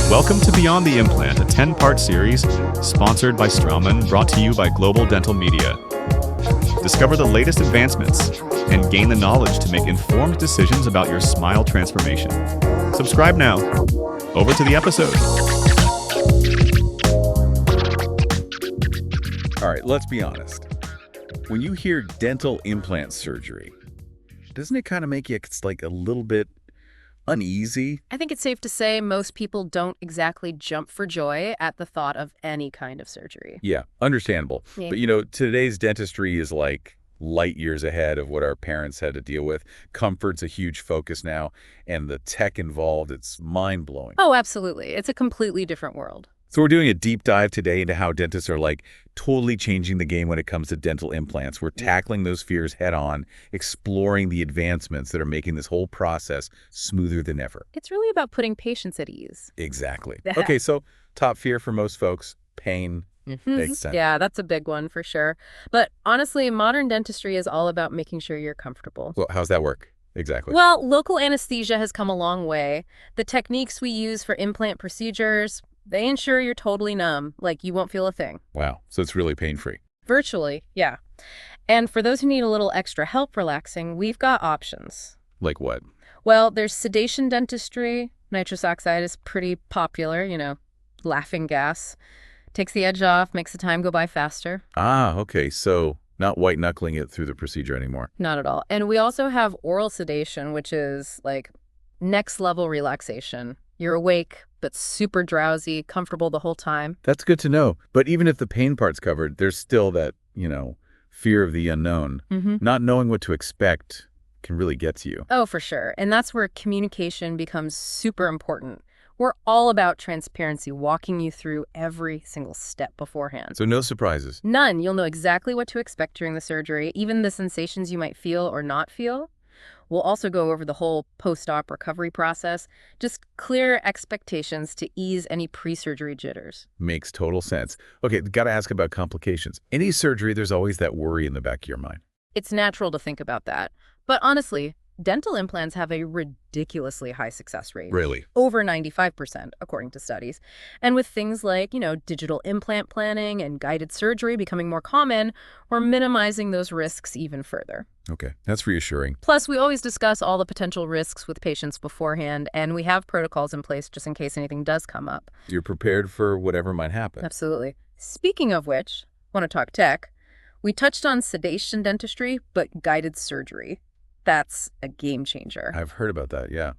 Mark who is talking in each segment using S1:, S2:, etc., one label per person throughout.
S1: Welcome to Beyond the Implant, a 10-part series sponsored by Straumann, brought to you by Global Dental Media. Discover the latest advancements and gain the knowledge to make informed decisions about your smile transformation. Subscribe now. Over to the episode.
S2: All right, let's be honest. When you hear dental implant surgery, doesn't it kind of make you a little bit uneasy?
S3: I think it's safe to say most people don't exactly jump for joy at the thought of any kind of surgery.
S2: Yeah, understandable.
S3: Yeah.
S2: But today's dentistry is like light years ahead of what our parents had to deal with. Comfort's a huge focus now, and the tech involved, it's mind-blowing.
S3: Oh, absolutely. It's a completely different world.
S2: So we're doing a deep dive today into how dentists are totally changing the game when it comes to dental implants. We're tackling those fears head on, exploring the advancements that are making this whole process smoother than ever.
S3: It's really about putting patients at ease.
S2: Exactly. Okay, so top fear for most folks, pain. Makes sense.
S3: Yeah, that's a big one for sure. But honestly, modern dentistry is all about making sure you're comfortable.
S2: Well, how's that work? Exactly.
S3: Well, local anesthesia has come a long way. The techniques we use for implant procedures, they ensure you're totally numb, you won't feel a thing.
S2: Wow, so it's really pain-free.
S3: Virtually, yeah. And for those who need a little extra help relaxing, we've got options.
S2: Like what?
S3: Well, there's sedation dentistry. Nitrous oxide is pretty popular, laughing gas. Takes the edge off, makes the time go by faster.
S2: Ah, okay, so not white-knuckling it through the procedure anymore.
S3: Not at all. And we also have oral sedation, which is next-level relaxation. You're awake, but super drowsy, comfortable the whole time.
S2: That's good to know. But even if the pain part's covered, there's still that, fear of the unknown. Not knowing what to expect can really get to you.
S3: Oh, for sure. And that's where communication becomes super important. We're all about transparency, walking you through every single step beforehand.
S2: So no surprises?
S3: None. You'll know exactly what to expect during the surgery, even the sensations you might feel or not feel. We'll also go over the whole post-op recovery process, just clear expectations to ease any pre-surgery jitters.
S2: Makes total sense. Okay, got to ask about complications. Any surgery, there's always that worry in the back of your mind.
S3: It's natural to think about that. But honestly, dental implants have a ridiculously high success rate.
S2: Really?
S3: Over 95%, according to studies. And with things like, digital implant planning and guided surgery becoming more common, we're minimizing those risks even further.
S2: Okay, that's reassuring.
S3: Plus, we always discuss all the potential risks with patients beforehand, and we have protocols in place just in case anything does come up.
S2: You're prepared for whatever might happen.
S3: Absolutely. Speaking of which, want to talk tech? We touched on sedation dentistry, but guided surgery. That's a game changer.
S2: I've heard about that, yeah.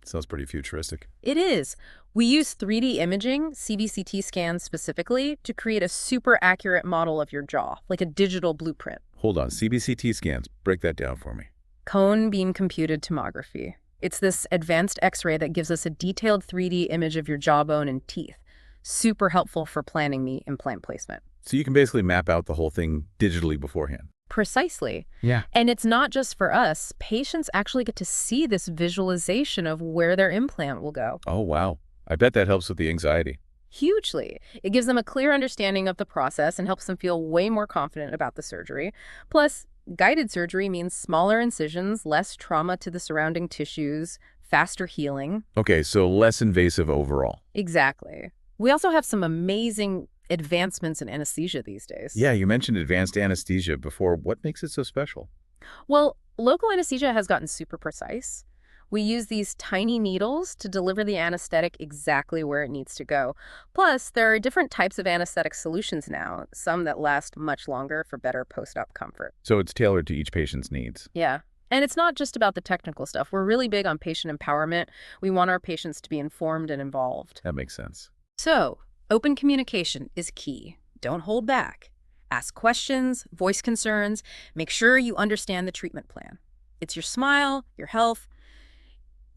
S2: Sounds pretty futuristic.
S3: It is. We use 3D imaging, CBCT scans specifically, to create a super accurate model of your jaw, like a digital blueprint.
S2: Hold on, CBCT scans. Break that down for me.
S3: Cone beam computed tomography. It's this advanced X-ray that gives us a detailed 3D image of your jawbone and teeth. Super helpful for planning the implant placement.
S2: So you can basically map out the whole thing digitally beforehand.
S3: Precisely.
S2: Yeah.
S3: And it's not just for us. Patients actually get to see this visualization of where their implant will go.
S2: Oh, wow. I bet that helps with the anxiety.
S3: Hugely. It gives them a clear understanding of the process and helps them feel way more confident about the surgery. Plus, guided surgery means smaller incisions, less trauma to the surrounding tissues, faster healing.
S2: Okay, so less invasive overall.
S3: Exactly. We also have some amazing advancements in anesthesia these days.
S2: Yeah, you mentioned advanced anesthesia before. What makes it so special?
S3: Well, local anesthesia has gotten super precise. We use these tiny needles to deliver the anesthetic exactly where it needs to go. Plus, there are different types of anesthetic solutions now, some that last much longer for better post-op comfort.
S2: So it's tailored to each patient's needs.
S3: Yeah. And it's not just about the technical stuff. We're really big on patient empowerment. We want our patients to be informed and involved.
S2: That makes sense.
S3: So, open communication is key. Don't hold back. Ask questions, voice concerns, make sure you understand the treatment plan. It's your smile, your health.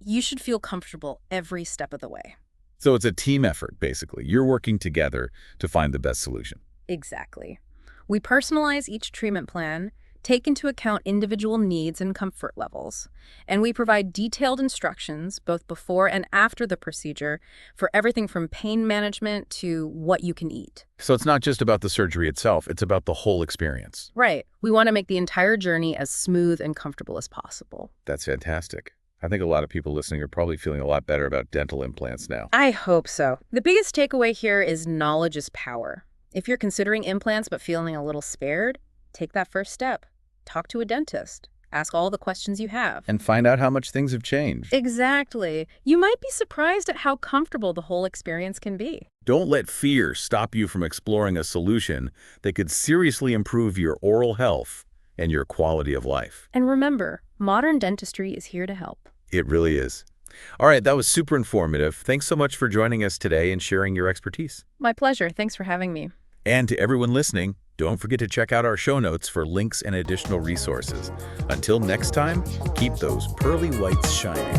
S3: You should feel comfortable every step of the way.
S2: So it's a team effort, basically. You're working together to find the best solution.
S3: Exactly. We personalize each treatment plan, take into account individual needs and comfort levels, and we provide detailed instructions both before and after the procedure for everything from pain management to what you can eat.
S2: So it's not just about the surgery itself, it's about the whole experience.
S3: Right. We want to make the entire journey as smooth and comfortable as possible.
S2: That's fantastic. I think a lot of people listening are probably feeling a lot better about dental implants now.
S3: I hope so. The biggest takeaway here is knowledge is power. If you're considering implants but feeling a little scared, take that first step. Talk to a dentist. Ask all the questions you have.
S2: And find out how much things have changed.
S3: Exactly. You might be surprised at how comfortable the whole experience can be.
S2: Don't let fear stop you from exploring a solution that could seriously improve your oral health and your quality of life.
S3: And remember, modern dentistry is here to help.
S2: It really is. All right, that was super informative. Thanks so much for joining us today and sharing your expertise.
S3: My pleasure. Thanks for having me.
S2: And to everyone listening, don't forget to check out our show notes for links and additional resources. Until next time, keep those pearly whites shining.